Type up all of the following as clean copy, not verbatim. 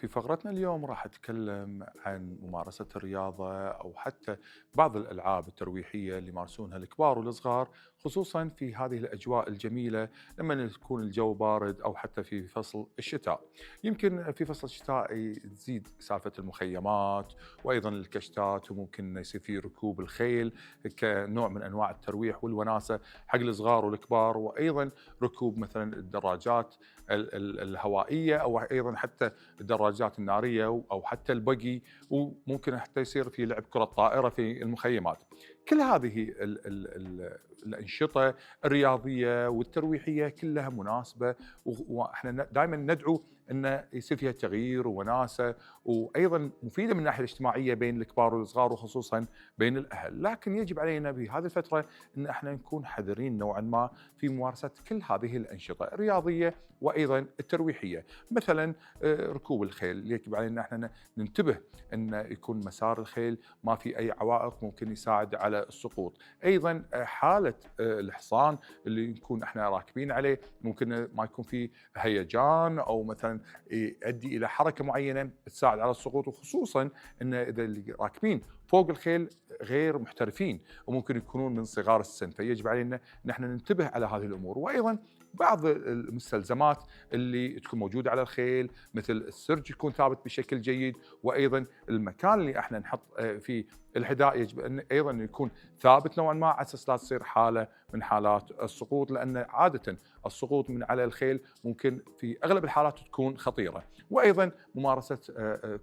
في فقرتنا اليوم راح أتكلم عن ممارسة الرياضة أو حتى بعض الألعاب الترويحية اللي يمارسونها الكبار والصغار، خصوصا في هذه الأجواء الجميلة لما يكون الجو بارد أو حتى في فصل الشتاء. يمكن في فصل الشتاء تزيد سالفة المخيمات وأيضا الكشتات، وممكن إنه يصير في ركوب الخيل كنوع من أنواع الترويح والوناسة حق الصغار والكبار، وأيضا ركوب مثلا الدراجات الهوائية أو أيضا حتى الدراجات الناريه او حتى البقي، وممكن حتى يصير في لعب كره طائره في المخيمات. كل هذه الانشطه الرياضيه والترويحيه كلها مناسبه، واحنا دائما ندعو ان يصير فيها تغيير ووناسه، وايضا مفيده من الناحيه الاجتماعيه بين الكبار والصغار وخصوصا بين الاهل. لكن يجب علينا بهذه الفتره ان احنا نكون حذرين نوعا ما في ممارسه كل هذه الانشطه الرياضيه وايضا الترويحيه. مثلا ركوب الخيل، يجب علينا احنا ننتبه ان يكون مسار الخيل ما في اي عوائق ممكن يساعد على السقوط. ايضا حاله الحصان اللي نكون احنا راكبين عليه ممكن ما يكون في هيجان او مثلا يؤدي الى حركه معينه تساعد على السقوط، وخصوصا ان اذا اللي راكبين فوق الخيل غير محترفين وممكن يكونون من صغار السن، فيجب علينا نحن ننتبه على هذه الامور. وايضا بعض المستلزمات اللي تكون موجوده على الخيل مثل السرج يكون ثابت بشكل جيد، وايضا المكان اللي احنا نحط فيه الحذاء يجب ان ايضا يكون ثابت نوعا ما على اساس لا تصير حاله من حالات السقوط، لان عاده السقوط من على الخيل ممكن في اغلب الحالات تكون خطيره. وايضا ممارسه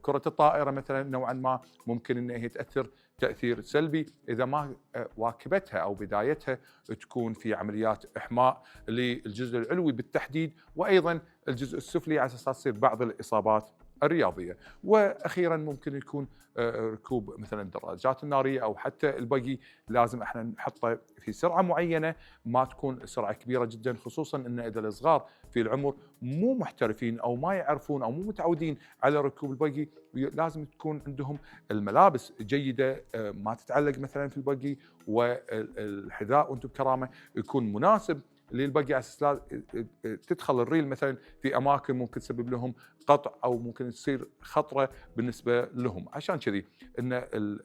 كره الطائره مثلا نوعا ما ممكن ان هي تاثر تاثير سلبي اذا ما واكبتها او بدايتها تكون في عمليات احماء للجزء العلوي بالتحديد، وايضا الجزء السفلي على اساس تصير بعض الاصابات الرياضيه. واخيرا ممكن يكون ركوب مثلا الدراجات الناريه او حتى البقي، لازم احنا نحطه في سرعه معينه، ما تكون سرعه كبيره جدا، خصوصا ان اذا الصغار في العمر مو محترفين او ما يعرفون او مو متعودين على ركوب البقي، لازم تكون عندهم الملابس جيده ما تتعلق مثلا في البقي، والحذاء وانتم بكرامه يكون مناسب للبقي على اساس لا تدخل الريل مثلا في اماكن ممكن تسبب لهم قطع او ممكن تصير خطره بالنسبه لهم. عشان كذي ان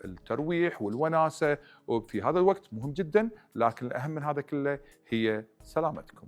الترويح والوناسه في هذا الوقت مهم جدا، لكن الاهم من هذا كله هي سلامتكم.